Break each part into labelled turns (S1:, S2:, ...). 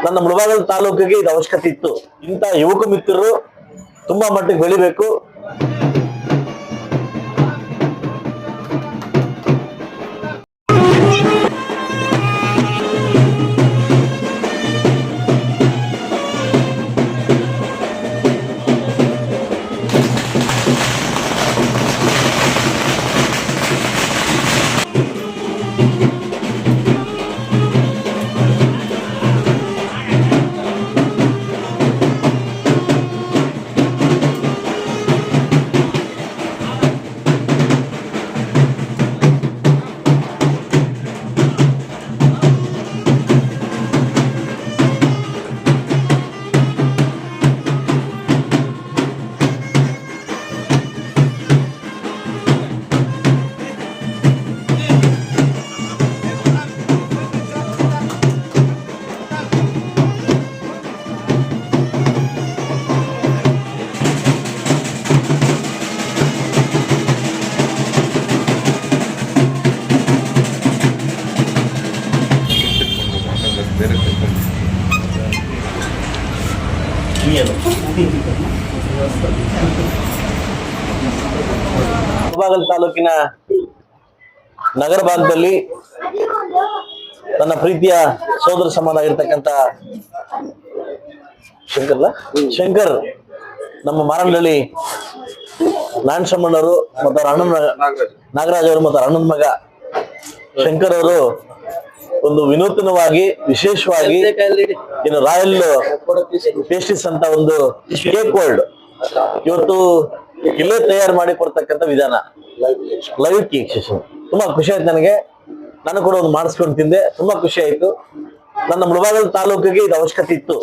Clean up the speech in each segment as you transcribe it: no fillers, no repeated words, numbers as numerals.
S1: ನನ್ನ ಮುಳಬಾಗಿಲು ತಾಲೂಕಿಗೆ ಇದು ಅವಶ್ಯಕತೆ ಇತ್ತು. ಇಂಥ ಯುವಕ ಮಿತ್ರರು ತುಂಬಾ ಮಟ್ಟಿಗೆ ಬೆಳಿಬೇಕು. ಮುಳಬಾಗಿಲು ತಾಲೂಕಿನ ನಗರ ಭಾಗದಲ್ಲಿ ನನ್ನ ಪ್ರೀತಿಯ ಸೋದರ ಸಮಾನ ಆಗಿರ್ತಕ್ಕಂಥ ಶಂಕರ್ ನಮ್ಮ ಮಾರನಹಳ್ಳಿ ನಾರಾಯಣಸ್ವಾಮಣ್ಣವರು ಮತ್ತು ಅವ್ರ ಅಣ್ಣನ ನಾಗರಾಜ್ ಅವರು ಮತ್ತು ಅಣ್ಣನ ಮಗ ಶಂಕರ್ ಅವರು ಒಂದು ವಿನೂತನವಾಗಿ ವಿಶೇಷವಾಗಿ ಏನು ರಾಯಲ್ ಪೇಸ್ಟ್ರೀಸ್ ಅಂತ ಒಂದು ಕೇಕ್ ವರ್ಲ್ಡ್ ಇವತ್ತು ಇಲ್ಲೇ ತಯಾರು ಮಾಡಿ ಕೊಡ್ತಕ್ಕಂಥ ವಿಧಾನ ಲೈವ್ ಕೇಕ್ ಸೆಷನ್ ತುಂಬಾ ಖುಷಿ ಆಯ್ತು ನನಗೆ. ನಾನು ಕೂಡ ಒಂದು ಮಾಡಿಸ್ಕೊಂಡು ತಿಂದೆ, ತುಂಬಾ ಖುಷಿ ಆಯ್ತು. ನನ್ನ ಮುಳಬಾಗಿಲು ತಾಲೂಕಿಗೆ ಇದು ಅವಶ್ಯಕತೆ ಇತ್ತು.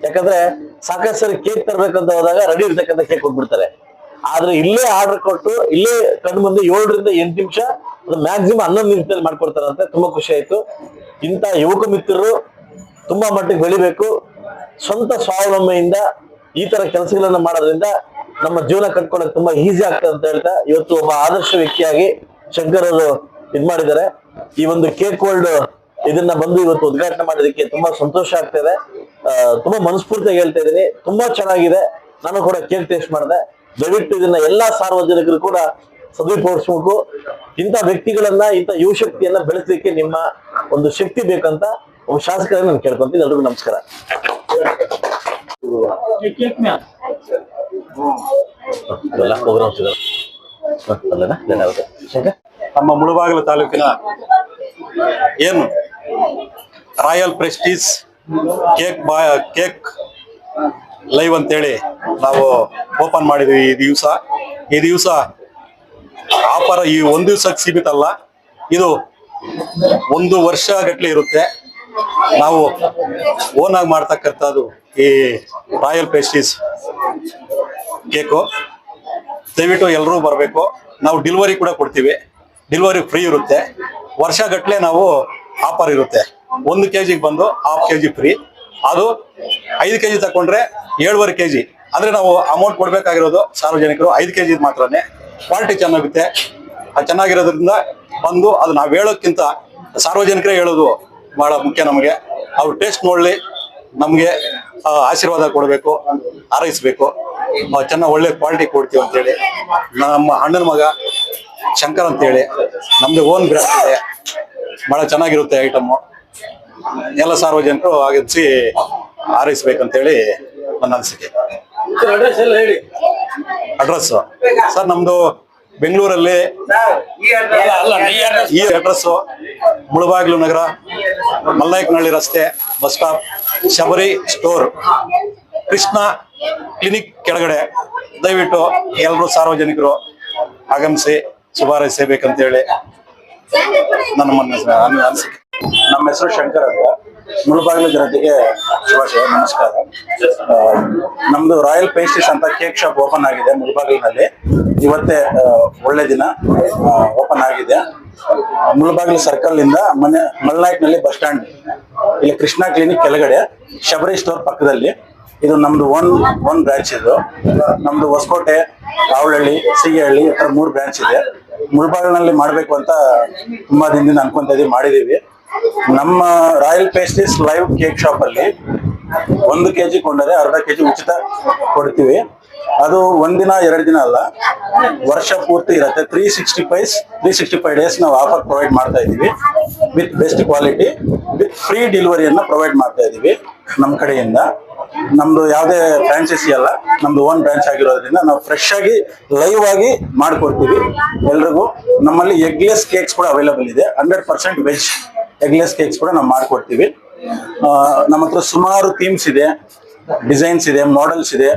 S1: ಯಾಕಂದ್ರೆ ಸಾಕಷ್ಟು ಸರಿ ಕೇಕ್ ತರಬೇಕಂತ ಹೋದಾಗ ರೆಡಿ ಇರ್ತಕ್ಕಂಥ ಕೇಕ್ ಕೊಟ್ಬಿಡ್ತಾರೆ. ಆದ್ರೆ ಇಲ್ಲೇ ಆರ್ಡರ್ ಕೊಟ್ಟು ಇಲ್ಲೇ ಕಣ್ಣು ಮುಂದೆ 7 ರಿಂದ 8 ನಿಮಿಷ ಮ್ಯಾಕ್ಸಿಮಮ್ 11 ನಿಮಿಷದಲ್ಲಿ ಮಾಡ್ಕೊಡ್ತಾರಂತೆ. ತುಂಬಾ ಖುಷಿ ಆಯ್ತು. ಇಂಥ ಯುವಕ ಮಿತ್ರರು ತುಂಬಾ ಮಟ್ಟಿಗೆ ಬೆಳಿಬೇಕು. ಸ್ವಂತ ಸ್ವಾವಲಂಬನೆಯಿಂದ ಈ ತರ ಕೆಲಸಗಳನ್ನ ಮಾಡೋದ್ರಿಂದ ನಮ್ಮ ಜೀವನ ಕಟ್ಕೊಳ್ಳೋಕೆ ತುಂಬಾ ಈಸಿ ಆಗ್ತದೆ ಅಂತ ಹೇಳ್ತಾ ಇವತ್ತು ಒಬ್ಬ ಆದರ್ಶ ವ್ಯಕ್ತಿಯಾಗಿ ಶಂಕರ್ ಅವರು ಇದ್ ಮಾಡಿದ್ದಾರೆ. ಈ ಒಂದು ಕೇಕ್ ವರ್ಲ್ಡ್ ಇದನ್ನ ಬಂದು ಇವತ್ತು ಉದ್ಘಾಟನೆ ಮಾಡೋದಕ್ಕೆ ತುಂಬಾ ಸಂತೋಷ ಆಗ್ತಾ ಇದೆ. ತುಂಬಾ ಮನಸ್ಫೂರ್ತಿಯಾಗಿ ಹೇಳ್ತಾ ಇದ್ದೀನಿ, ತುಂಬಾ ಚೆನ್ನಾಗಿದೆ. ನಾನು ಕೂಡ ಕೇಕ್ ಟೇಸ್ಟ್ ಮಾಡಿದೆ. ದಯವಿಟ್ಟು ಇದನ್ನ ಎಲ್ಲಾ ಸಾರ್ವಜನಿಕರು ಕೂಡ ಸದುಪಯೋಗಿಸ್ಬೇಕು. ಇಂಥ ವ್ಯಕ್ತಿಗಳನ್ನ, ಇಂಥ ಯುವ ಶಕ್ತಿಯನ್ನ ಬೆಳೆಸಲಿಕ್ಕೆ ನಿಮ್ಮ ಒಂದು ಶಕ್ತಿ ಬೇಕಂತ ಒಬ್ಬ ಶಾಸಕರನ್ನ ನಾನು ಕೇಳ್ಕೊಂತೀನಿ. ಎಲ್ರಿಗೂ ನಮಸ್ಕಾರ.
S2: ನಮ್ಮ ಮುಳಬಾಗಿಲು ತಾಲೂಕಿನ ಏನು ರಾಯಲ್ ಪ್ರೆಸ್ಟೀಜ್ ಕೇಕ್ ಲೈವ್ ಅಂತೇಳಿ ನಾವು ಓಪನ್ ಮಾಡಿದ್ವಿ. ಈ ದಿವಸ ಆಫರ್ ಈ ಒಂದು ದಿವಸಕ್ಕೆ ಸೀಮಿತ ಅಲ್ಲ, ಇದು 1 ವರ್ಷ ಗಟ್ಟಲೆ ಇರುತ್ತೆ. ನಾವು ಓನ್ ಆಗಿ ಮಾಡ್ತಕ್ಕಂಥದ್ದು ಈ ರಾಯಲ್ ಪೇಸ್ಟ್ರೀಸ್ ಕೇಕು. ದಯವಿಟ್ಟು ಎಲ್ಲರೂ ಬರಬೇಕು. ನಾವು ಡೆಲಿವರಿ ಕೂಡ ಕೊಡ್ತೀವಿ, ಡೆಲಿವರಿ ಫ್ರೀ ಇರುತ್ತೆ. ವರ್ಷ ಗಟ್ಟಲೆ ನಾವು ಆಫರ್ ಇರುತ್ತೆ. 1 kg ಬಂದು 1/2 kg ಫ್ರೀ. ಅದು 5 kg ತಗೊಂಡ್ರೆ 7.5 kg. ಅಂದ್ರೆ ನಾವು ಅಮೌಂಟ್ ಕೊಡ್ಬೇಕಾಗಿರೋದು ಸಾರ್ವಜನಿಕರು 5 kg ಮಾತ್ರನೇ. ಕ್ವಾಲಿಟಿ ಚೆನ್ನಾಗುತ್ತೆ. ಅದು ಚೆನ್ನಾಗಿರೋದ್ರಿಂದ ಬಂದು ಅದು ನಾವು ಹೇಳೋಕ್ಕಿಂತ ಸಾರ್ವಜನಿಕರೇ ಹೇಳೋದು ಬಹಳ ಮುಖ್ಯ. ನಮಗೆ ಅವ್ರು ಟೇಸ್ಟ್ ನೋಡ್ಲಿ, ನಮಗೆ ಆಶೀರ್ವಾದ ಕೊಡಬೇಕು, ಹಾರೈಸ್ಬೇಕು. ಚೆನ್ನಾಗಿ ಒಳ್ಳೆ ಕ್ವಾಲಿಟಿ ಕೊಡ್ತೀವಿ ಅಂತೇಳಿ ನಮ್ಮ ಅಣ್ಣನ ಮಗ ಶಂಕರ್ ಅಂತೇಳಿ ನಮ್ದು ಓನ್ ಬ್ರ್ಯಾಂಡ್ ಇದೆ. ಬಹಳ ಚೆನ್ನಾಗಿರುತ್ತೆ ಐಟಮ್ಮು. ಎಲ್ಲ ಸಾರ್ವಜನಿಕರು ಆಗಿಸಿ ಹಾರೈಸ್ಬೇಕಂತೇಳಿ ನನ್ನ ಅನಿಸಿಕೆ. ಅಡ್ರೆಸ್ ಸರ್ ನಮ್ದು ಬೆಂಗಳೂರಲ್ಲಿ ಈ ಅಡ್ರೆಸ್ ಮುಳಬಾಗಿಲು ನಗರ, ಮಲ್ನಾಯಕನಹಳ್ಳಿ ರಸ್ತೆ, bus stop, Shabari store, Krishna clinic ಕೆಳಗಡೆ. ದಯವಿಟ್ಟು ಎಲ್ಲರೂ ಸಾರ್ವಜನಿಕರು ಆಗಮಿಸಿ ಶುಭಾರೈಸಬೇಕಂತೇಳಿ ನನ್ನ ಅನಿಸಿಕೆ. ನಮ್ಮ ಹೆಸರು ಶಂಕರ್ ಅಂತ. ಮುಳಬಾಗಿಲು ಜನತೆಗೆ ಶುಭಾಶಯ, ನಮಸ್ಕಾರ. ನಮ್ದು ರಾಯಲ್ ಪೇಸ್ಟ್ರೀಸ್ ಅಂತ ಕೇಕ್ ಶಾಪ್ ಓಪನ್ ಆಗಿದೆ ಮುಳಬಾಗಿಲಿನಲ್ಲಿ. ಇವತ್ತೇ ಒಳ್ಳೆ ದಿನ ಓಪನ್ ಆಗಿದೆ. ಮುಳಬಾಗಿಲು ಸರ್ಕಲ್ ಇಂದ ಮಲ್ನಾಯಕನಹಳ್ಳಿ ಬಸ್ ಸ್ಟ್ಯಾಂಡ್, ಇಲ್ಲಿ ಕೃಷ್ಣ ಕ್ಲಿನಿಕ್ ಕೆಳಗಡೆ, ಶಬರಿ ಸ್ಟೋರ್ ಪಕ್ಕದಲ್ಲಿ. ಇದು ನಮ್ದು ಒನ್ ಬ್ರಾಂಚ್. ಇದು ನಮ್ದು ಹೊಸಕೋಟೆ, ಕಾವಲಹಳ್ಳಿ, ಸಿಗೇಹಳ್ಳಿ ಈ 3 ಬ್ರಾಂಚ್ ಇದೆ. ಮುಳಬಾಗಿಲಿನಲ್ಲಿ ಮಾಡ್ಬೇಕು ಅಂತ ತುಂಬಾ ದಿನದಿಂದ ಅನ್ಕೊಂತ ಇದೀವಿ, ಮಾಡಿದೀವಿ. ನಮ್ಮ royal pastries live cake shop ಅಲ್ಲಿ 1 kg ಕೊಂಡರೆ ಅರ್ಧ kg ಉಚಿತ ಕೊಡ್ತೀವಿ. ಅದು ಒಂದಿನ 2 ದಿನ ಅಲ್ಲ, ವರ್ಷ ಪೂರ್ತಿ ಇರುತ್ತೆ. 365 ಡೇಸ್ ನಾವು ಆಫರ್ ಪ್ರೊವೈಡ್ ಮಾಡ್ತಾ ಇದೀವಿ. With best quality, with free ಡೆಲಿವರಿಯನ್ನ ಪ್ರೊವೈಡ್ ಮಾಡ್ತಾ ಇದೀವಿ ನಮ್ಮ ಕಡೆಯಿಂದ. ನಮ್ದು ಯಾವುದೇ ಫ್ರಾಂಚೈಸಿ ಅಲ್ಲ, ನಮ್ದು ಓನ್ ಬ್ರಾಂಚ್ ಆಗಿರೋದ್ರಿಂದ ನಾವು ಫ್ರೆಶ್ ಆಗಿ ಲೈವ್ ಆಗಿ ಮಾಡ್ಕೊಡ್ತೀವಿ ಎಲ್ರಿಗೂ. ನಮ್ಮಲ್ಲಿ ಎಗ್ಲೆಸ್ ಕೇಕ್ಸ್ ಕೂಡ ಅವೈಲೇಬಲ್ ಇದೆ. 100% ವೆಜ್ ಎಗ್ಲೆಸ್ ಕೇಕ್ಸ್ ಕೂಡ ನಾವು ಮಾಡ್ಕೊಡ್ತೀವಿ. ನಮ್ಮ ಹತ್ರ ಸುಮಾರು ಥೀಮ್ಸ್ ಇದೆ, ಡಿಸೈನ್ಸ್ ಇದೆ, ಮಾಡೆಲ್ಸ್ ಇದೆ.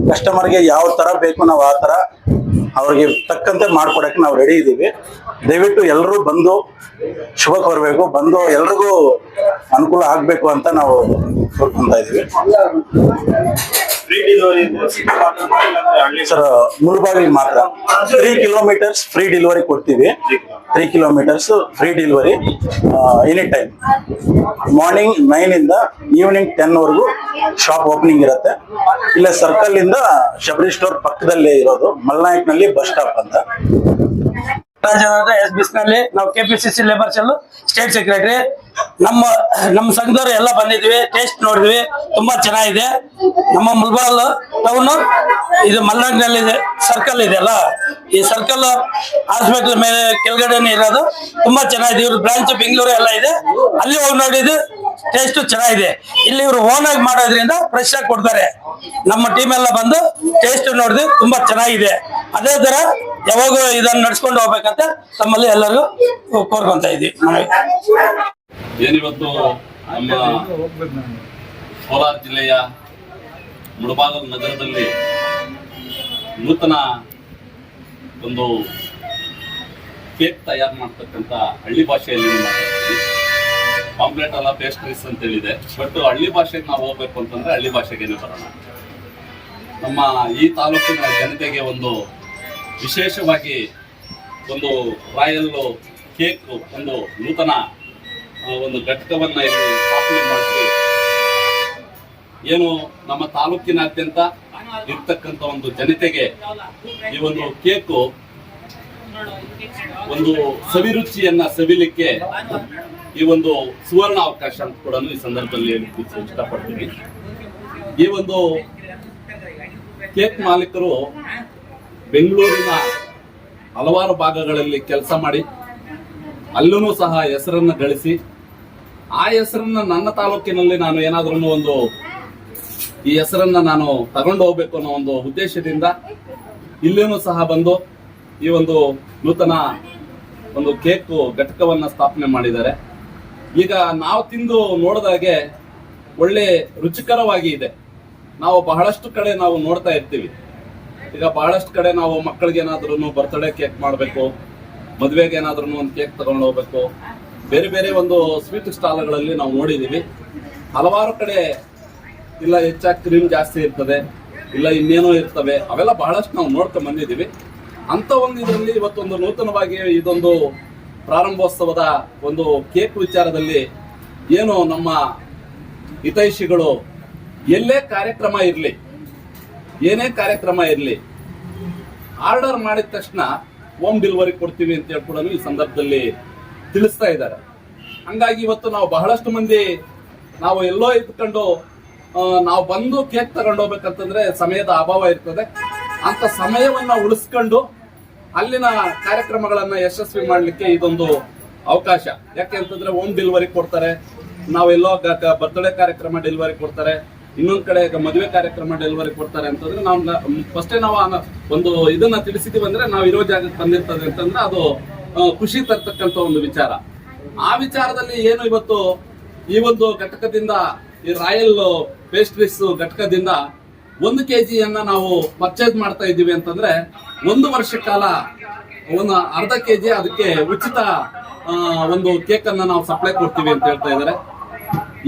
S2: ಕಸ್ಟಮರ್ಗೆ ಯಾವ ತರ ಬೇಕು ನಾವು ಆ ತರ ಅವ್ರಿಗೆ ತಕ್ಕಂತೆ ಮಾಡ್ಕೊಡಕ್ಕೆ ನಾವು ರೆಡಿ ಇದ್ದೀವಿ. ದಯವಿಟ್ಟು ಎಲ್ಲರೂ ಬಂದು ಶುಭ ಕೋರಬೇಕು, ಬಂದು ಎಲ್ರಿಗೂ ಅನುಕೂಲ ಆಗ್ಬೇಕು ಅಂತ ನಾವು ಕೋರ್ಕೊಂತ ಇದೀವಿ. ಸರ್, ಮುಳಬಾಗಿಲಿಗೆ ಮಾತ್ರ 3 ಕಿಲೋಮೀಟರ್ಸ್ ಫ್ರೀ ಡೆಲಿವರಿ ಕೊಡ್ತೀವಿ. 3 kilometres free delivery any time. Morning 9 ಇಂದ ಈವ್ನಿಂಗ್ 10 ವರೆಗೂ ಶಾಪ್ ಓಪನಿಂಗ್ ಇರುತ್ತೆ. ಇಲ್ಲ ಸರ್ಕಲ್ ಇಂದ ಶಬರಿ ಸ್ಟೋರ್ ಪಕ್ಕದಲ್ಲೇ ಇರೋದು, ಮಲ್ನಾಯಕ್ನಲ್ಲಿ ಬಸ್ ಸ್ಟಾಪ್ ಅಂತ.
S3: ಎಸ್ ಬಿಸ್ನಲ್ಲಿ ನಾವು KPCC labour cell state secretary. ನಮ್ಮ ಸಂಘದವರು ಎಲ್ಲ ಬಂದಿದ್ವಿ, ಟೇಸ್ಟ್ ನೋಡಿದ್ವಿ, ತುಂಬಾ ಚೆನ್ನಾಗಿದೆ. ನಮ್ಮ ಮುಲ್ಬಾಲ್ ಟೌನ್ ಇದು ಮಲ್ನಾಡ್ನಲ್ಲಿ ಸರ್ಕಲ್ ಇದೆಯಲ್ಲ, ಈ ಸರ್ಕಲ್ ಹಾಸ್ಪಿಟಲ್ ಮೇಲೆ ಕೆಳಗಡೆನೆ ಇರೋದು. ತುಂಬಾ ಚೆನ್ನಾಗಿದೆ. ಇವ್ರ ಬ್ರಾಂಚ್ ಬೆಂಗಳೂರು ಎಲ್ಲ ಇದೆ, ಅಲ್ಲಿ ಹೋಗಿ ನೋಡಿದ್ದು ಟೇಸ್ಟ್ ಚೆನ್ನಾಗಿದೆ. ಇಲ್ಲಿ ಇವರು ಓನ್ ಆಗಿ ಮಾಡೋದ್ರಿಂದ ಫ್ರೆಶ್ ಆಗಿ ಕೊಡ್ತಾರೆ. ನಮ್ಮ ಟೀಮ್ ಎಲ್ಲ ಬಂದು ಟೇಸ್ಟ್ ನೋಡಿದ್ವಿ, ತುಂಬಾ ಚೆನ್ನಾಗಿದೆ. ಅದೇ ತರ ಯಾವಾಗ ಇದನ್ನ ನಡ್ಸ್ಕೊಂಡು ಹೋಗ್ಬೇಕಂತ ತಮ್ಮಲ್ಲಿ ಎಲ್ಲರಿಗೂ ಕೋರ್ಕೊಂತ ಇದ್ವಿ.
S4: ಏನಿವತ್ತು ನಮ್ಮ ಕೋಲಾರ ಜಿಲ್ಲೆಯ ಮುಳಬಾಗಿಲು ನಗರದಲ್ಲಿ ನೂತನ ಒಂದು ಕೇಕ್ ತಯಾರು ಮಾಡ್ತಕ್ಕಂಥ ಹಳ್ಳಿ ಭಾಷೆಯಲ್ಲಿ ಪಾಂಪ್ಲೆಟ್ ಅಲ್ಲ ಪೇಸ್ಟ್ರೀಸ್ ಅಂತ ಹೇಳಿದೆ. ಬಟ್ ಹಳ್ಳಿ ಭಾಷೆಗೆ ನಾವು ಹೋಗ್ಬೇಕು ಅಂತಂದ್ರೆ ಹಳ್ಳಿ ಭಾಷೆಗೇನೆ ಬರೋಣ. ನಮ್ಮ ಈ ತಾಲೂಕಿನ ಜನತೆಗೆ ಒಂದು ವಿಶೇಷವಾಗಿ ಒಂದು ರಾಯಲ್ ಕೇಕ್ ಒಂದು ನೂತನ ಒಂದು ಘಟಕವನ್ನ ಇಲ್ಲಿ ಸ್ಥಾಪನೆ ಮಾಡಿ ಏನು ನಮ್ಮ ತಾಲೂಕಿನಾದ್ಯಂತ ಇರ್ತಕ್ಕಂಥ ಒಂದು ಜನತೆಗೆ ಈ ಒಂದು ಕೇಕು ಒಂದು ಸವಿರುಚಿಯನ್ನ ಸವಿಲಿಕ್ಕೆ ಈ ಒಂದು ಸುವರ್ಣ ಅವಕಾಶ ಅಂತ ಕೂಡ ಈ ಸಂದರ್ಭದಲ್ಲಿ ಇಷ್ಟಪಡ್ತೀನಿ. ಈ ಒಂದು ಕೇಕ್ ಮಾಲೀಕರು ಬೆಂಗಳೂರಿನ ಹಲವಾರು ಭಾಗಗಳಲ್ಲಿ ಕೆಲಸ ಮಾಡಿ ಅಲ್ಲೂ ಸಹ ಹೆಸರನ್ನ ಗಳಿಸಿ ಆ ಹೆಸರನ್ನ ನನ್ನ ತಾಲೂಕಿನಲ್ಲಿ ನಾನು ಏನಾದ್ರೂ ಒಂದು ಈ ಹೆಸರನ್ನ ನಾನು ತಗೊಂಡು ಹೋಗ್ಬೇಕು ಅನ್ನೋ ಒಂದು ಉದ್ದೇಶದಿಂದ ಇಲ್ಲೂ ಸಹ ಬಂದು ಈ ಒಂದು ನೂತನ ಒಂದು ಕೇಕ್ ಘಟಕವನ್ನ ಸ್ಥಾಪನೆ ಮಾಡಿದ್ದಾರೆ. ಈಗ ನಾವು ತಿಂದು ನೋಡಿದಾಗೆ ಒಳ್ಳೆ ರುಚಿಕರವಾಗಿ ಇದೆ. ನಾವು ಬಹಳಷ್ಟು ಕಡೆ ನಾವು ನೋಡ್ತಾ ಇರ್ತೀವಿ. ಈಗ ಬಹಳಷ್ಟು ಕಡೆ ನಾವು ಮಕ್ಕಳಿಗೆ ಏನಾದ್ರೂ ಬರ್ತ್ಡೇ ಕೇಕ್ ಮಾಡಬೇಕು, ಮದುವೆಗೆ ಏನಾದ್ರೂ ಒಂದು ಕೇಕ್ ತಗೊಂಡು ಹೋಗ್ಬೇಕು, ಬೇರೆ ಬೇರೆ ಒಂದು ಸ್ವೀಟ್ ಸ್ಟಾಲ್ಗಳಲ್ಲಿ ನಾವು ನೋಡಿದೀವಿ. ಹಲವಾರು ಕಡೆ ಇಲ್ಲ ಹೆಚ್ಚಾಗಿ ಕ್ರೀಮ್ ಜಾಸ್ತಿ ಇರ್ತದೆ, ಇಲ್ಲ ಇನ್ನೇನೋ ಇರ್ತವೆ, ಅವೆಲ್ಲ ಬಹಳಷ್ಟು ನಾವು ನೋಡ್ಕೊಂಡು ಬಂದಿದ್ದೀವಿ. ಅಂತ ಒಂದು ಇದರಲ್ಲಿ ಇವತ್ತೊಂದು ನೂತನವಾಗಿ ಇದೊಂದು ಪ್ರಾರಂಭೋತ್ಸವದ ಒಂದು ಕೇಕ್ ವಿಚಾರದಲ್ಲಿ ಏನು ನಮ್ಮ ಹಿತೈಷಿಗಳು ಎಲ್ಲೇ ಕಾರ್ಯಕ್ರಮ ಇರಲಿ, ಏನೇ ಕಾರ್ಯಕ್ರಮ ಇರಲಿ, ಆರ್ಡರ್ ಮಾಡಿದ ತಕ್ಷಣ ಹೋಮ್ ಡೆಲಿವರಿ ಕೊಡ್ತೀವಿ ಅಂತ ಹೇಳಿ ಕೂಡ ಈ ಸಂದರ್ಭದಲ್ಲಿ ತಿಳಿಸ್ತಾ ಇದ್ದಾರೆ. ಹಂಗಾಗಿ ಇವತ್ತು ನಾವು ಬಹಳಷ್ಟು ಮಂದಿ ನಾವು ಎಲ್ಲೋ ಇದ್ಕೊಂಡು ನಾವು ಬಂದು ಕೇಕ್ ತಗೊಂಡು ಹೋಗ್ಬೇಕಂತಂದ್ರೆ ಸಮಯದ ಅಭಾವ ಇರ್ತದೆ. ಅಂತ ಸಮಯವನ್ನ ಉಳಿಸ್ಕೊಂಡು ಅಲ್ಲಿನ ಕಾರ್ಯಕ್ರಮಗಳನ್ನ ಯಶಸ್ವಿ ಮಾಡ್ಲಿಕ್ಕೆ ಇದೊಂದು ಅವಕಾಶ. ಯಾಕೆ ಅಂತಂದ್ರೆ ಹೋಮ್ ಡೆಲಿವರಿ ಕೊಡ್ತಾರೆ, ನಾವೆಲ್ಲೋ ಬರ್ತ್ಡೇ ಕಾರ್ಯಕ್ರಮ ಡೆಲಿವರಿ ಕೊಡ್ತಾರೆ, ಇನ್ನೊಂದ್ ಕಡೆ ಮದುವೆ ಕಾರ್ಯಕ್ರಮ ಡೆಲಿವರಿ ಕೊಡ್ತಾರೆ ಅಂತಂದ್ರೆ ನಾವು ಫಸ್ಟೇ ನಾವು ಒಂದು ಇದನ್ನ ತಿಳಿಸಿದೀವಿ ಅಂದ್ರೆ ನಾವು ಇರೋ ಜಾಗಕ್ಕೆ ಬಂದಿರ್ತದೆ ಅಂತಂದ್ರೆ ಅದು ಖುಷಿ ತರ್ತಕ್ಕಂಥ ಒಂದು ವಿಚಾರ. ಆ ವಿಚಾರದಲ್ಲಿ ಏನು ಇವತ್ತು ಈ ಒಂದು ಘಟಕದಿಂದ, ಈ ರಾಯಲ್ ಪೇಸ್ಟ್ರೀಸ್ ಘಟಕದಿಂದ 1 kg ನಾವು ಪರ್ಚೇಸ್ ಮಾಡ್ತಾ ಇದ್ದೀವಿ ಅಂತಂದ್ರೆ 1 ವರ್ಷ ಕಾಲ ಒಂದು ಅರ್ಧ kg ಅದಕ್ಕೆ ಉಚಿತ ಒಂದು ಕೇಕ್ ಅನ್ನ ನಾವು ಸಪ್ಲೈ ಕೊಡ್ತೀವಿ ಅಂತ ಹೇಳ್ತಾ ಇದ್ದಾರೆ.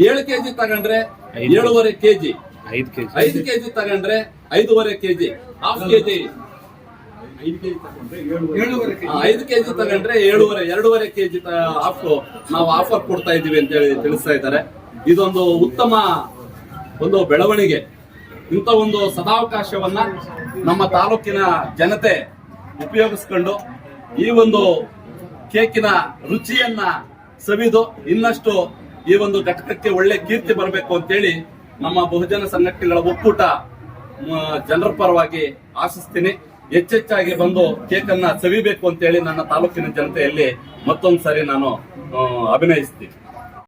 S4: 7 kg ತಗೊಂಡ್ರೆ 7.5 kg, 5 kg ತಗೊಂಡ್ರೆ 5.5 kg, ಹಾಫ್ kg 5 kg ತಗೊಂಡ್ರೆ 2.5 kg ಹಾಫ್ ನಾವು ಆಫರ್ ಕೊಡ್ತಾ ಇದ್ದೀವಿ ಅಂತ ಹೇಳಿ ತಿಳಿಸ್ತಾ ಇದ್ದಾರೆ. ಇದೊಂದು ಉತ್ತಮ ಒಂದು ಬೆಳವಣಿಗೆ. ಇಂಥ ಒಂದು ಸದಾವಕಾಶವನ್ನ ನಮ್ಮ ತಾಲೂಕಿನ ಜನತೆ ಉಪಯೋಗಿಸ್ಕೊಂಡು ಈ ಒಂದು ಕೇಕಿನ ರುಚಿಯನ್ನ ಸವಿದು ಇನ್ನಷ್ಟು ಈ ಒಂದು ಘಟಕಕ್ಕೆ ಒಳ್ಳೆ ಕೀರ್ತಿ ಬರಬೇಕು ಅಂತೇಳಿ ನಮ್ಮ ಬಹುಜನ ಸಂಘಟನೆಗಳ ಒಕ್ಕೂಟ ಜನರ ಪರವಾಗಿ ಆಶಿಸ್ತೀನಿ. ಹೆಚ್ಚೆಚ್ಚಾಗಿ ಬಂದು ಕೇಕ್ ಅನ್ನ ಸವಿಬೇಕು ಅಂತೇಳಿ ನನ್ನ ತಾಲೂಕಿನ ಜನತೆಯಲ್ಲಿ ಮತ್ತೊಂದು ಸಾರಿ ನಾನು ಅಭಿನಯಿಸ್ತೀನಿ.